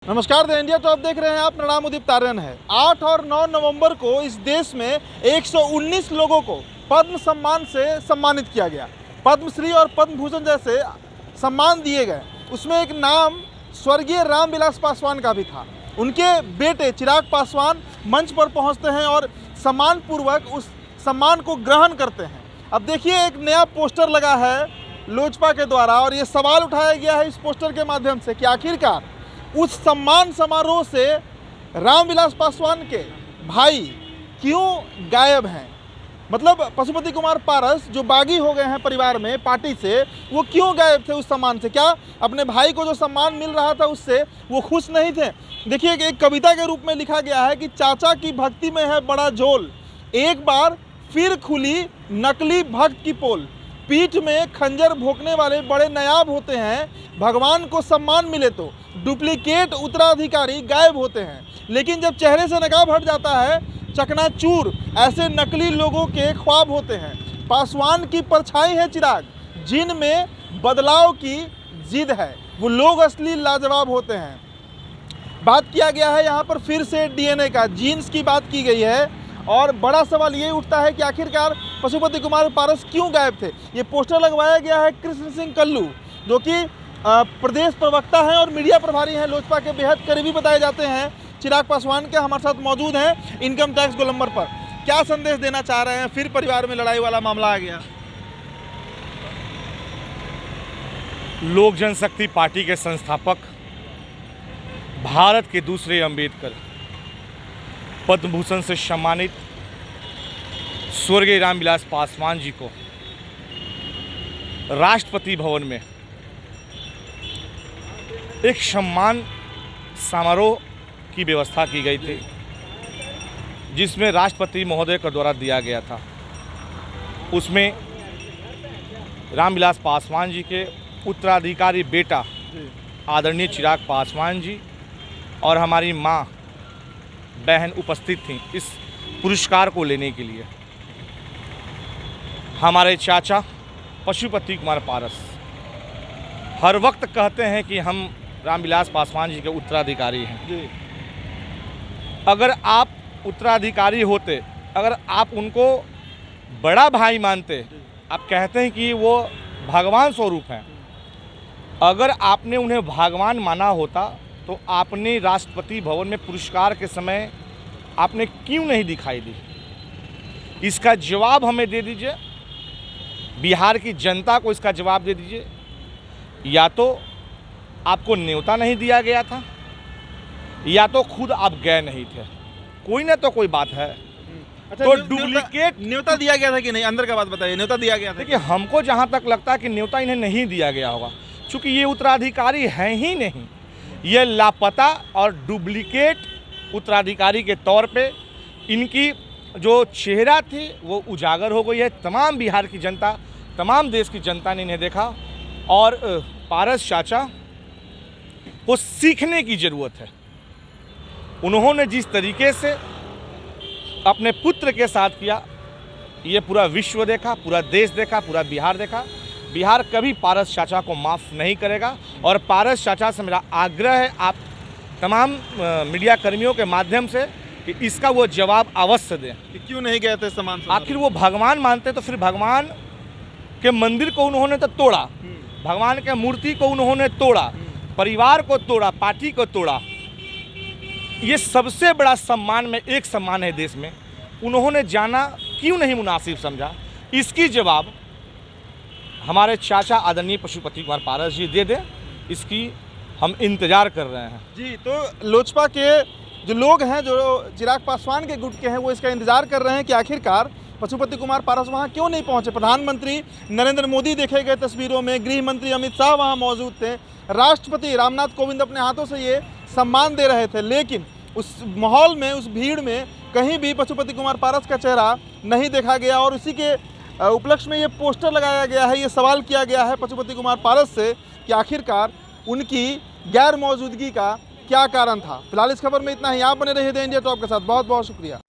नमस्कार, the India top देख रहे हैं आप। प्रणाम, उदित तारण है। 8 और 9 नवंबर को इस देश में 119 लोगों को पद्म सम्मान से सम्मानित किया गया। पद्मश्री और पद्म भूषण जैसे सम्मान दिए गए। उसमें एक नाम स्वर्गीय रामविलास पासवान का भी था। उनके बेटे चिराग पासवान मंच पर पहुंचते हैं और सम्मान पूर्वक उस सम्मान को ग्रहण करते हैं। अब देखिए, एक नया पोस्टर लगा है लोजपा के द्वारा और ये सवाल उठाया गया है इस पोस्टर के माध्यम से कि आखिरकार उस सम्मान समारोह से रामविलास पासवान के भाई क्यों गायब हैं। मतलब पशुपति कुमार पारस जो बागी हो गए हैं परिवार में पार्टी से, वो क्यों गायब थे उस सम्मान से? क्या अपने भाई को जो सम्मान मिल रहा था उससे वो खुश नहीं थे? देखिए, एक कविता के रूप में लिखा गया है कि चाचा की भक्ति में है बड़ा झोल, एक बार फिर खुली नकली भक्त की पोल। पीठ में खंजर भोंकने वाले बड़े नायाब होते हैं, भगवान को सम्मान मिले तो डुप्लीकेट उत्तराधिकारी गायब होते हैं। लेकिन जब चेहरे से नकाब हट जाता है, चकनाचूर ऐसे नकली लोगों के ख्वाब होते हैं। पासवान की परछाई है चिराग, जिनमें बदलाव की जिद है, वो लोग असली लाजवाब होते हैं। बात किया गया है यहाँ पर फिर से डीएनए का, जीन्स की बात की गई है। और बड़ा सवाल ये उठता है कि आखिरकार पशुपति कुमार पारस क्यों गायब थे। ये पोस्टर लगवाया गया है कृष्ण सिंह कल्लू, जो कि प्रदेश प्रवक्ता हैं और मीडिया प्रभारी हैं, लोजपा के बेहद करीबी बताए जाते हैं चिराग पासवान के। हमारे साथ मौजूद हैं इनकम टैक्स गोलंबर पर। क्या संदेश देना चाह रहे हैं? फिर परिवार में लड़ाई वाला मामला आ गया। लोक जनशक्ति पार्टी के संस्थापक, भारत के दूसरे अंबेडकर, पद्म भूषण से सम्मानित स्वर्गीय रामविलास पासवान जी को राष्ट्रपति भवन में एक सम्मान समारोह की व्यवस्था की गई थी, जिसमें राष्ट्रपति महोदय के द्वारा दिया गया था। उसमें रामविलास पासवान जी के उत्तराधिकारी बेटा आदरणीय चिराग पासवान जी और हमारी माँ बहन उपस्थित थीं इस पुरस्कार को लेने के लिए। हमारे चाचा पशुपति कुमार पारस हर वक्त कहते हैं कि हम रामविलास पासवान जी के उत्तराधिकारी हैं। अगर आप उत्तराधिकारी होते, अगर आप उनको बड़ा भाई मानते, आप कहते हैं कि वो भगवान स्वरूप हैं, अगर आपने उन्हें भगवान माना होता तो आपने राष्ट्रपति भवन में पुरस्कार के समय आपने क्यों नहीं दिखाई दी? इसका जवाब हमें दे दीजिए, बिहार की जनता को इसका जवाब दे दीजिए। या तो आपको न्योता नहीं दिया गया था, या तो खुद आप गए नहीं थे। कोई ना तो कोई बात है। अच्छा, तो डुप्लीकेट न्योता दिया गया था कि नहीं? अंदर का बात बताइए। न्योता दिया गया था? देखिए, हमको जहाँ तक लगता है कि न्योता इन्हें नहीं दिया गया होगा, क्योंकि ये उत्तराधिकारी हैं ही नहीं। ये लापता और डुप्लीकेट उत्तराधिकारी के तौर पे इनकी जो चेहरा थी वो उजागर हो गई है। तमाम बिहार की जनता, तमाम देश की जनता ने इन्हें देखा और पारस चाचा को सीखने की ज़रूरत है। उन्होंने जिस तरीके से अपने पुत्र के साथ किया, ये पूरा विश्व देखा, पूरा देश देखा, पूरा बिहार देखा। बिहार कभी पारस चाचा को माफ़ नहीं करेगा। और पारस चाचा से मेरा आग्रह है, आप तमाम मीडिया कर्मियों के माध्यम से, कि इसका वो जवाब अवश्य दें कि क्यों नहीं गए थे सम्मान समारोह? आखिर वो भगवान मानते तो फिर भगवान के मंदिर को उन्होंने तो तोड़ा, भगवान के मूर्ति को उन्होंने तोड़ा, परिवार को तोड़ा, पार्टी को तोड़ा। ये सबसे बड़ा सम्मान में एक सम्मान है देश में, उन्होंने जाना क्यों नहीं मुनासिब समझा? इसकी जवाब हमारे चाचा आदरणीय पशुपति कुमार पारस जी दे दें। इसकी हम इंतज़ार कर रहे हैं जी। तो लोजपा के जो लोग हैं, जो चिराग पासवान के गुट के हैं, वो इसका इंतजार कर रहे हैं कि आखिरकार पशुपति कुमार पारस वहाँ क्यों नहीं पहुँचे। प्रधानमंत्री नरेंद्र मोदी देखे गए तस्वीरों में, गृह मंत्री अमित शाह वहाँ मौजूद थे, राष्ट्रपति रामनाथ कोविंद अपने हाथों से ये सम्मान दे रहे थे। लेकिन उस माहौल में, उस भीड़ में कहीं भी पशुपति कुमार पारस का चेहरा नहीं देखा गया। और उसी के उपलक्ष्य में ये पोस्टर लगाया गया है। ये सवाल किया गया है पशुपति कुमार पारस से कि आखिरकार उनकी गैर मौजूदगी का क्या कारण था। फिलहाल इस खबर में इतना ही। आप बने रहिए द इंडिया टॉप के साथ। बहुत बहुत शुक्रिया।